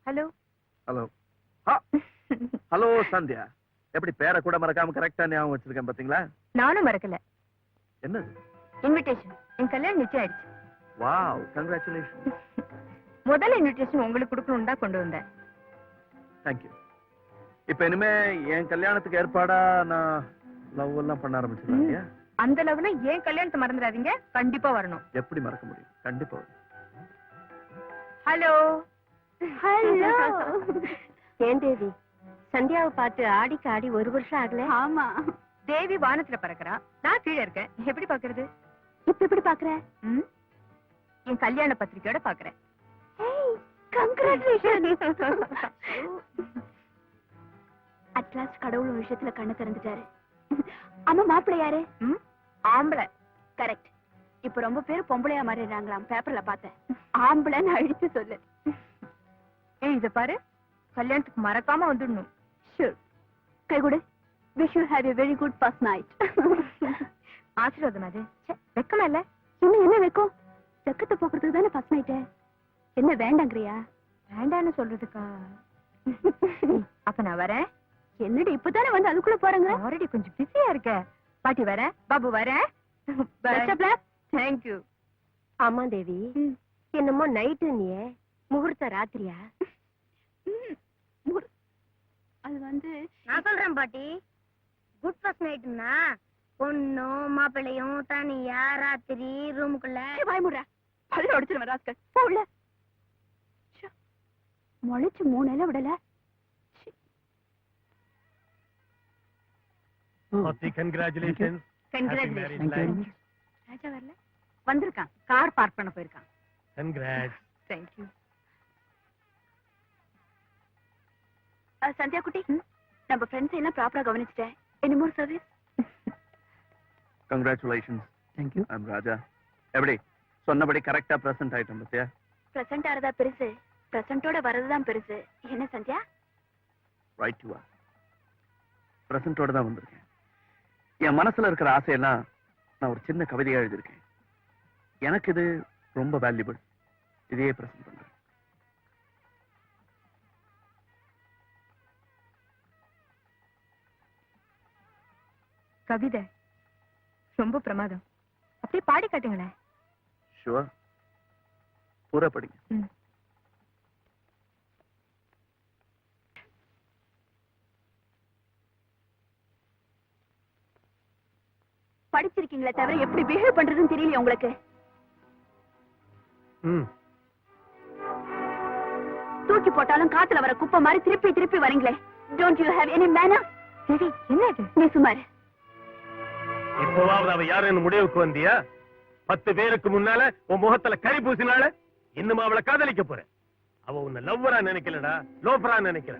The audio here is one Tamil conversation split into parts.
ஹலோ ஹலோ ஹலோ சந்தியா, எப்படி பேரை கூட மறக்காம கரெக்டா ஞாபகம் வச்சிருக்கேன் பாத்தீங்களா? நானும் மறக்கல. என்னது? இன்விடேஷன். என் கல்யாணம் நிச்சயம் ஆயிடுச்சு. Wow, congratulation. முதல் இன்விடேஷன் உங்களுக்கு கொடுக்கணும்னு தான் கொண்டு வந்தேன். தேங்க்யூ. இப்ப இனிமே என் கல்யாணத்துக்கு ஏற்பாடா நான் லவ் எல்லாம் பண்ண ஆரம்பிச்சிருக்கேன். அந்த லவ்ல ஏன் கல்யாணத்தை மறந்துடாதீங்க, கண்டிப்பா வரணும். எப்படி மறக்க முடியும்? கண்டிப்பா வரும். Hello hello. ஏன் தேவி, சந்தியாவை பார்த்து ஆடிக்கு ஆடி 1 வருஷம் ஆகல? ஆமா, தேவி வானத்துல பறக்குறா, நான் கீழே இருக்கேன். எப்படி பாக்குறது? இப்ப எப்படி பாக்குற? என் கல்யாண பத்திரிக்கையோட பாக்குறேன். அட்லாஸ்ட் கடவுள் ஒரு விஷயத்துல கண்ணு திறந்துட்டாரு. அம்மா, மாப்பிள்ளை யாரு? ஆம்பளை. கரெக்ட். இப்ப ரொம்ப பேர் பொம்பளையா மாறிடுறாங்களாம், பேப்பர்ல பார்த்தேன். ஆம்பளைன்னு அழிச்சு சொல்லு. இத பாரு, கல்யாணத்துக்கு மறக்காம வந்துடணும். ஷூர். கை கொடு. Wish you have a very good first night. ஆசீர்வாதம். அது வெக்கமா இல்ல? இன்னும் என்ன வெக்கம்? வெக்கத்தை போக்குறதுக்கு தானே ஃபர்ஸ்ட் நைட்டு. என்ன வேண்டாங்கிறியா? வேண்டான்னு சொல்றதுக்கா? அப்ப நான் வரேன். என்னடி இப்பதானே வந்து அதுக்குள்ள போறேங்க? ஆல்ரெடி கொஞ்சம் பிஸியா இருக்க. பாட்டி வரேன், பாபு வரேன். தேங்க்யூ. ஆமா தேவி, என்னமோ நைட்டு நீ முகூர்த்த ராத்திரியா? அது வந்து நான் சொல்றேன் பாட்டி. குட் ஃபர்ஸ்ட் நைட்னா பொண்ணும் மாப்பிள்ளையும் தனியா ராத்திரி ரூமுக்குள்ள. வாய் மூடுற, பல்ல உடைச்சிருவேன் ராஸ்கல். போ உள்ள. முளைச்சு 3 இலை விடல. கங்க்ராச்சுலேஷன். ராஜா வரல? வந்திருக்கான், கார் பார்க் பண்ண போயிருக்கான். கங்க்ராட்ஸ். தேங்க்யூ. சந்தியா குட்டி, நம்ம ஃப்ரெண்ட்ஸ் எல்லாம் ப்ராப்பரா கவனிச்சிட்டேன். Any more service? Congratulation. Thank you. I'm Raja. எப்படி சொன்னபடி கரெக்டா பிரசன்ட் ஆயிட்டோம் பத்தியா? பிரசன்ட் ஆறதா பெருசு, பிரசன்ட்டோட வரதுதான் பெருசு. என்ன சந்தியா? Right you are. பிரசன்ட்டோட தான் வந்திருக்கேன். என் மனசுல இருக்கிற ஆசையெல்லாம் நான் ஒரு சின்ன கவிதையா எழுதியிருக்கேன். எனக்கு இது ரொம்ப வேல்யூபிள். இதையே பிரசன்ட் பண்றேன். கவிதை ரொம்ப பிரமாதம். அப்படியே பாடி காட்டுங்களேன். ஷுவர். பூரா படிங்க. படிச்சிருக்கீங்களே தவிர எப்படி பிஹேவ் பண்றதுன்னு தெரியல உங்களுக்கு. தூக்கி போட்டாலும் காத்துல வர குப்பை மாதிரி திருப்பி திருப்பி வரீங்களே. Don't you have any manner? சரி, என்ன இது? நீ சுமார். இப்போவாவது அவ யாருன்னு முடிவுக்கு வந்தியா? 10 பேருக்கு முன்னால உன் முகத்துல கறி பூசினால இன்னும் அவளை காதலிக்க போற. அவ உன்னை லவ்வரா நினைக்கலடா, லோஃபரா நினைக்கிற.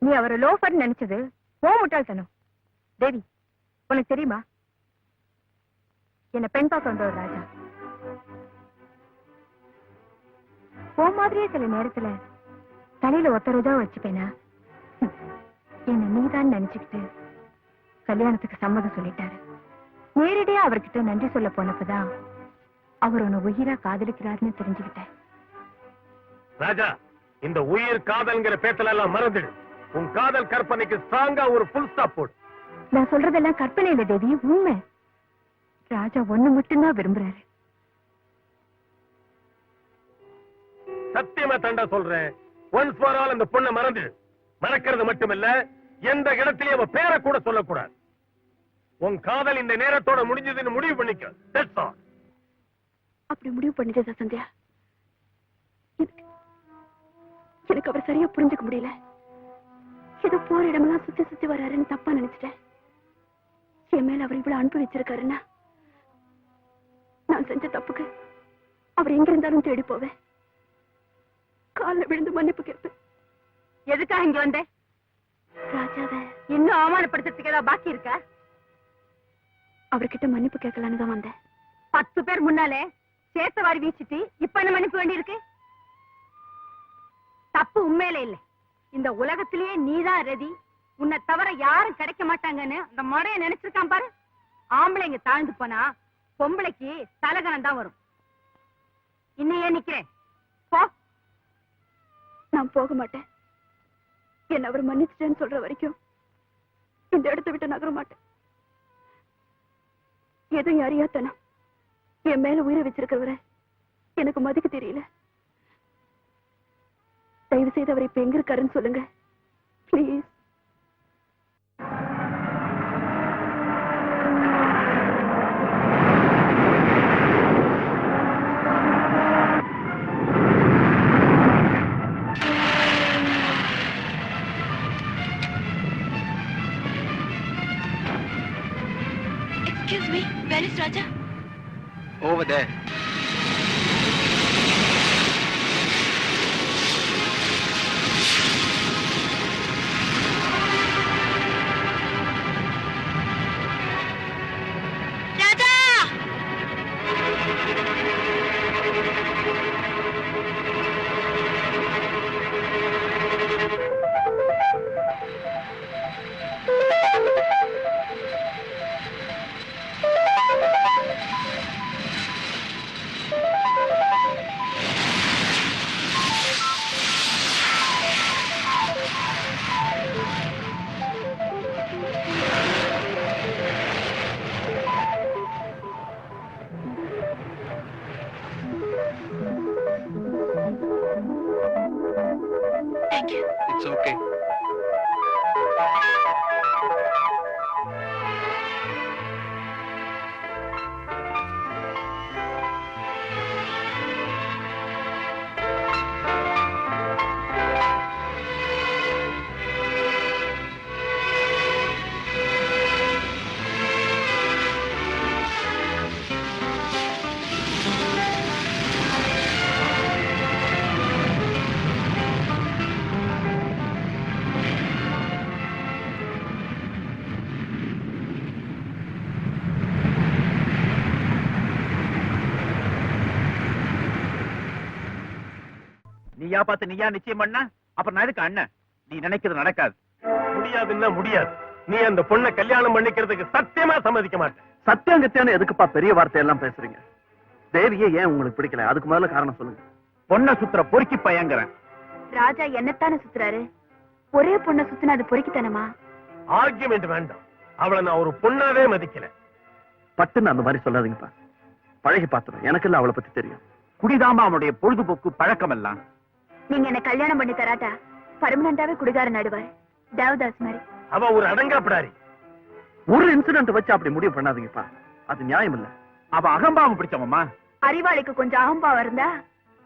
நீ அவரை லோஃபர் நினைச்சது ஓ முட்டாள்தனம். தேவி, உனக்கு தெரியுமா, என்ன பெண் பார்க்க வந்த ஒரு ராஜா போ மாதிரியே சில நேரத்துல தலையில ஒத்த ரோஜா வச்சுப்பேனா? என்ன நீதான் நினைச்சுக்கிட்டு கல்யாணத்துக்கு சம்மதம் சொல்லிட்டாரு. நேரடியா அவர்கிட்ட நன்றி சொல்ல போனப்பதான் அவர் உன்னை உயிரா காதலிக்கிறாருன்னு தெரிஞ்சுக்கிட்டேன். ராஜா, இந்த உயிர் காதல்ங்கிற பேச்சல எல்லாம் மறந்துடு. உன் காதல் கற்பனைக்கு ஸ்ட்ராங்கா ஒரு ஃபுல் ஸ்டாப் போடு. நான் சொல்றதெல்லாம் கற்பனை இல்ல தேவி, உண்மை. ராஜா ஒண்ணு மட்டும்தான் விரும்புறாரு. சத்தியமா தண்டா சொல்றேன், ஒன்ஸ் ஃபார் ஆல் அந்த பொண்ணை மறந்துடு. மறக்கிறது மட்டுமில்ல, எந்த இடத்திலேயே அவ பேரை கூட சொல்லக்கூடாது. உன் காதல் இந்த நேரத்தோட முடிஞ்சதுன்னு முடிவு பண்ணிக்க. That's all. அப்படி முடிவு பண்ணிட்டே சந்தியா. எனக்கு அவர் சரியா புரிஞ்சுக்க முடியல. ஏதோ போற இடமெல்லாம் சுத்தி சுத்தி வர்றாருன்னு தப்பா நினைச்சிட்டேன். என் மேல அவர் இவ்வளவு அனுப்பி வச்சிருக்காருன்னா நான் செஞ்ச தப்புக்கு அவர் எங்க இருந்தாலும் தேடி போவேன். காலில் விழுந்து மன்னிப்பு கேட்பேன். எதுக்காக இங்க வந்தேன்? ராஜாவை இன்னும் அவமானப்படுத்துறதுக்கு ஏதாவது பாக்கி இருக்கா? அவர்கிட்ட மன்னிப்பு கேட்கலான்னு தான் வந்தேன். 10 பேர் முன்னாலே சேத்த வாரி வீசிட்டு இப்ப என்ன மன்னிப்பு வேண்டி இருக்கு? தப்பு உண்மையில இல்ல. இந்த உலகத்திலேயே நீதான் ரெதி, உன்னை தவிர யாரும் கிடைக்க மாட்டாங்கன்னு அந்த மடைய நினைச்சிருக்கான் பாரு. ஆம்பளைங்க தாழ்ந்து போனா பொம்பளைக்கு தலகணம் தான் வரும். இன்னும் ஏன் நிக்கிறேன்? போ. நான் நான் போக மாட்டேன். என்ன அவர் மன்னிச்சிட்டேன்னு சொல்ற வரைக்கும் இந்த இடத்தை விட்டு நகர மாட்டேன். எதுவும் அறியாத்தனம் என் மேல உயிரை வச்சிருக்கிறவரை எனக்கு மதிக்க தெரியல. தயவு செய்து அவர் இப்ப எங்க இருக்காருன்னு சொல்லுங்க please. Excuse me, where is Raja? Over there. Thank you. It's okay. நீயா பார்த்து நீயா நிச்சயம் பண்ண அப்புறம் நான் எதுக்கு அண்ணன்? நீ நினைக்கிறது நடக்காது. முடியாதுன்னா முடியாது. நீ அந்த பொண்ணை கல்யாணம் பண்ணிக்கிறதுக்கு சத்தியமா சம்மதிக்க மாட்டேன். சத்தியம் கத்தியானு எதுக்குப்பா பெரிய வார்த்தையெல்லாம் பேசுறீங்க? தேவியே ஏன் உங்களுக்கு பிடிக்கல? அதுக்கு முதல்ல காரணம் சொல்லுங்க. பொண்ணை சுத்துற பொறுக்கி பையங்கிறேன். ராஜா என்னத்தானே சுத்துறாரு? ஒரே பொண்ணை சுத்தினா அது பொறுக்கித்தனமா? ஆர்கியுமெண்ட் வேண்டாம். அவளை நான் ஒரு பொண்ணாவே மதிக்கல. பட்டுன்னு அந்த மாதிரி சொல்லாதீங்கப்பா. பழகி பார்த்துறேன். எனக்கு இல்ல அவளை பத்தி தெரியும். குடிதாமா அவனுடைய பொழுதுபோக்கு பழக்கம் எல்லாம். நீங்க என்ன கல்யாணம் பண்ணி தராட்டா பர்மனண்டாவே குடிகார நடுவார் தேவதாஸ் மாதிரி. அவ ஒரு அடங்காப்பிடாரி. ஒரு இன்சிடென்ட் வச்சு அப்படி முடிவு பண்ணாதீங்கப்பா. அது நியாயம் இல்ல. அவ அகம்பாவம் பிடிச்சவம்மா. அறிவாளிக்கு கொஞ்சம் அகம்பாவம் இருந்தா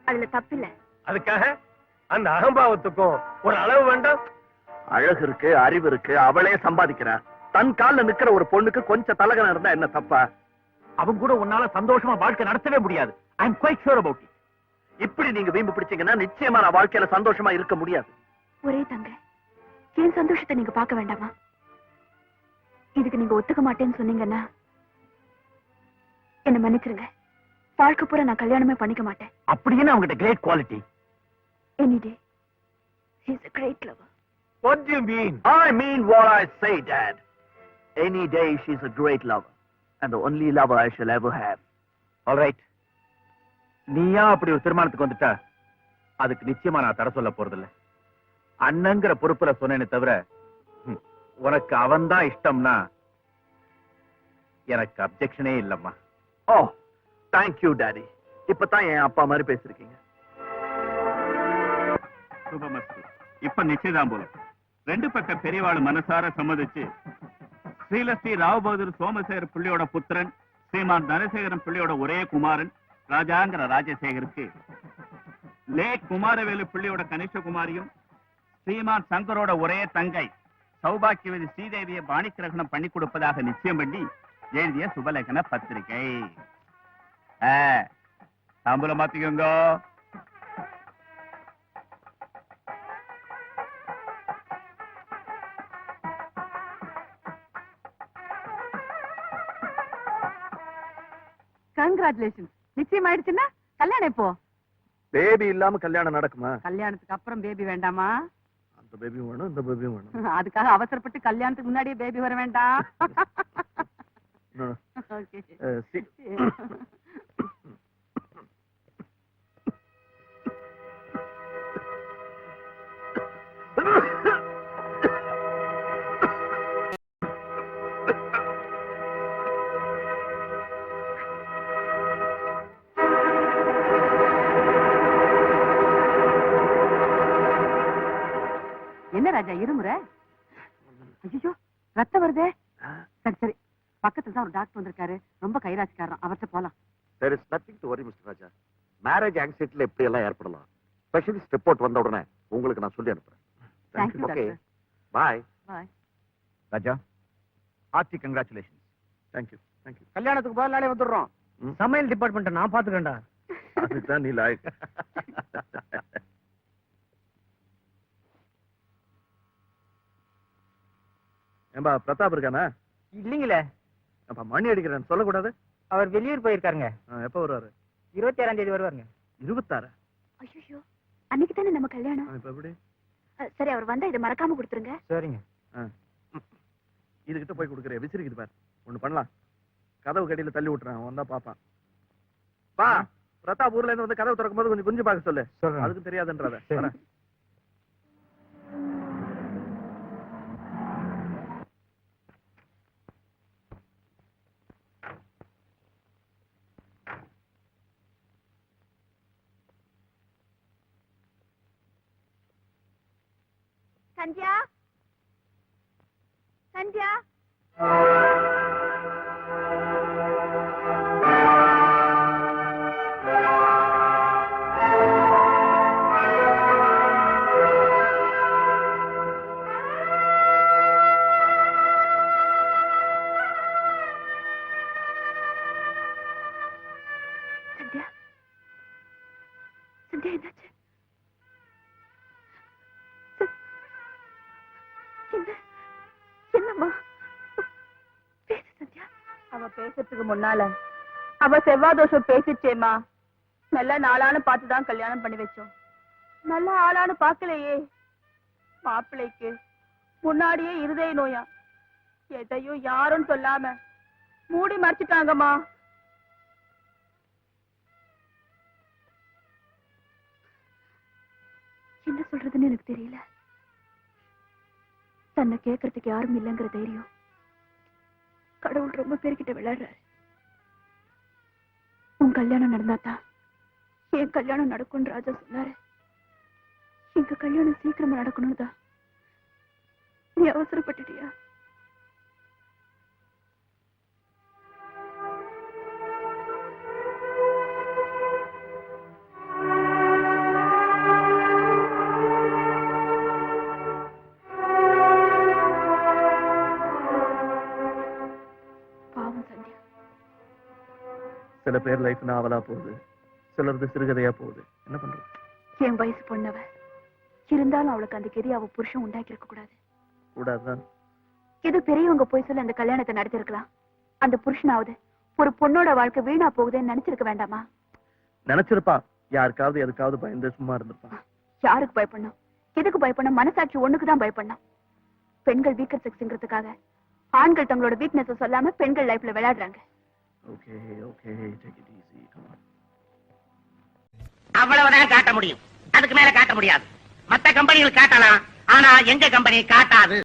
அதுல தப்பில்ல. அதுக்காக அந்த அகம்பாவத்துக்கும் ஒரு அளவு வேண்டாம். அழகு இருக்கு, அறிவு இருக்கு, அவளே சம்பாதிக்கிறா. தன் கால்ல நிக்கிற ஒரு பொண்ணுக்கு கொஞ்சம் தலகனம் இருந்தா என்ன தப்பா? அவங்க கூட உன்னால சந்தோஷமா வாழ்க்கை நடத்தவே முடியாது. ஐ அம் குவைட் ஷூர் அபௌட் இட். இப்படி நீங்க வீம்பு பிடிச்சீங்கன்னா நிச்சயமா நான் வாழ்க்கையில சந்தோஷமா இருக்க முடியாது. ஒரே தங்க, என் சந்தோஷத்தை நீங்க பார்க்க வேண்டாமா? இதுக்கு நீங்க ஒத்துக்க மாட்டேன்னு சொன்னீங்கன்னா என்ன மன்னிச்சிருங்க. வாழ்க்கை பூரா நான் கல்யாணமே பண்ணிக்க மாட்டேன். அப்படின்னு அவங்ககிட்ட great quality. Any day, he's a great lover. What do you mean? I mean what I say, Dad. Any day she's a great lover and the only lover I shall ever have. All right. நீயா அப்படி ஒரு தீர்மானத்துக்கு வந்துட்டா அதுக்கு நிச்சயமா நான் தர சொல்ல போறதில்ல. அண்ணங்கிற பொறுப்புல சொன்னேனே தவிர உனக்கு அவன் தான் இஷ்டம்னா எனக்கு அப்செக்ஷனே இல்லம்மா. ஓ, தேங்க் யூ டாடி. இப்பதான் என் அப்பா மாதிரி பேசிருக்கீங்க. சுபமஸ்து. இப்ப நிச்சயதாம்பூலம். ரெண்டு பக்க பெரியவாள் மனசார சம்மதிச்சு ஸ்ரீலஸ்ரீ ராவ் பகதூர் சோமசேகர் பிள்ளையோட புத்திரன் ஸ்ரீமான் தனசேகரன் பிள்ளையோட ஒரே குமாரன் ராஜாங்கிற ராஜசேகருக்கு லேக் குமாரவேலு பிள்ளையோட கனிஷ்ட குமாரியும் ஸ்ரீமான் சங்கரோட ஒரே தங்கை சௌபாக்கியவதி ஸ்ரீதேவியை பாணிக்கிரகணம் பண்ணி கொடுப்பதாக நிச்சயம் பண்ணி எழுதிய சுபலேகன பத்திரிகை. தாம்பூலம் மாத்திக்கோங்க. கங்க்ராச்சுலேஷன். நிச்சயம் ஆயிடுச்சுன்னா கல்யாணம் எப்போ? பேபி இல்லாம கல்யாணம் நடக்குமா? கல்யாணத்துக்கு அப்புறம் பேபி வேண்டாமா? அந்த பேபியும் வேணும், இந்த பேபியும் வேணும். அதுக்காக அவசரப்பட்டு கல்யாணத்துக்கு முன்னாடியே பேபி வர வேண்டாம். என்ன ராஜா இருமுற? ஐயோ ரத்தம் வருதே. சரி சரி, பக்கத்துல தான் ஒரு டாக்டர் வந்திருக்காரு, ரொம்ப கைராசிக்காரன், அவர்கிட்ட போலாம். There is nothing to worry, Mr. Raja. Marriage ஆங்ஸைட்டில எப்படி எல்லாம் ஏற்படலாம். ஸ்பெஷலிஸ்ட் ரிப்போர்ட் வந்த உடனே உங்களுக்கு நான் சொல்லி அனுப்புறேன். Thank you okay, doctor. Bye. Bye. Raja, hearty congratulation. Thank you thank you. கல்யாணத்துக்கு முதல் நாளே வந்துடுறோம். சமையல் டிபார்ட்மெண்ட் நான் பாத்துக்கேன்டா. அதுதான் நீ லாயக். ஏம்பா பிரதாப் இருக்கானா? இல்லீங்களே, அப்ப மணி அடிக்கிறேன் சொல்லக்கூடாது. அவர் வெளியூர் போயிருக்காருங்க. எப்ப வருவாரு? 26ஆம் தேதி வருவாருங்க. 26? ஐயோ, அன்னைக்கு தானே நம்ம கல்யாணம். இப்ப எப்படி? சரி, அவர் வந்தா இதை மறக்காம கொடுத்துருங்க. சரிங்க. இதுகிட்ட போய் கொடுக்குறேன், விசிறிக்குது பாரு. ஒண்ணு பண்ணலாம், கதவு கடியில தள்ளி விட்டுறேன், அவன் தான் பாப்பான். பா, பிரதாப் ஊர்ல இருந்து வந்து கதவு திறக்கும் போது கொஞ்சம் குஞ்சு பார்க்க சொல்லு. சொல்றேன். அதுக்கும் தெரியாதுன்றத. சரி. வரேன். சந்தியா, சந்தியா. சந்தியா, சந்தியா, என்னாச்சு? என்னம்மா? பேசு சந்தியா. அவ பேசுறதுக்கு முன்னால அவ செவ்வாய் தோஷம் பேசிச்சேம்மா. நல்ல நாளான்னு பார்த்துதான் கல்யாணம் பண்ணி வச்சோம். நல்ல ஆளான்னு பார்க்கலையே. மாப்பிள்ளைக்கு முன்னாடியே இருதய நோயா, எதையும் யாரும் சொல்லாம மூடி மறைச்சிட்டாங்கம்மா. என்ன சொல்றதுன்னு எனக்கு தெரியல. தன்னை கேட்கறதுக்கு யாரும் இல்லைங்கிற தைரியம் கடவுள் ரொம்ப பேர்கிட்ட விளையாடுறாரு. உன் கல்யாணம் நடந்தாதான் என் கல்யாணம் நடக்கும்னு ராஜா சொன்னாரு. எங்க கல்யாணம் சீக்கிரமா நடக்கணும் தான். நீ அவசரப்பட்டுட்டியா? பாவம் சந்தியா. சில பேர் லைஃப் நாவலா போகுது, சிலருக்கு சிறுகதையா போகுது. என்ன பண்றது? என் வயசு பொண்ணவ இருந்தாலும் அவளுக்கு அந்த கெதி அவ புருஷன் உண்டாக்கி இருக்க கூடாது. கூடாதுதான். இது பெரியவங்க போய் சொல்லி அந்த கல்யாணத்தை நடத்திருக்கலாம். அந்த புருஷனாவது ஒரு பொண்ணோட வாழ்க்கை வீணா போகுதுன்னு நினைச்சிருக்க வேண்டாமா? நினைச்சிருப்பான். யாருக்காவது எதுக்காவது பயந்து சும்மா இருந்திருப்பான். யாருக்கு பயப்படணும்? எதுக்கு பயப்படணும்? மனசாட்சி ஒண்ணுக்குதான் பயப்படணும். பெண்கள் வீக்கர் செக்ஸ்ங்கிறதுக்காக ஆண்கள் தங்களோட வீக்னஸ் சொல்லாம பெண்கள் லைஃப்ல விளையாடுறாங்க. Okay okay, take it easy. Come on. அவ்வளவுதான் காட்ட முடியும், அதுக்கு மேல காட்ட முடியாது. மத்த கம்பெனிகள் காட்டலாம், ஆனா எங்க கம்பெனி காட்டாது.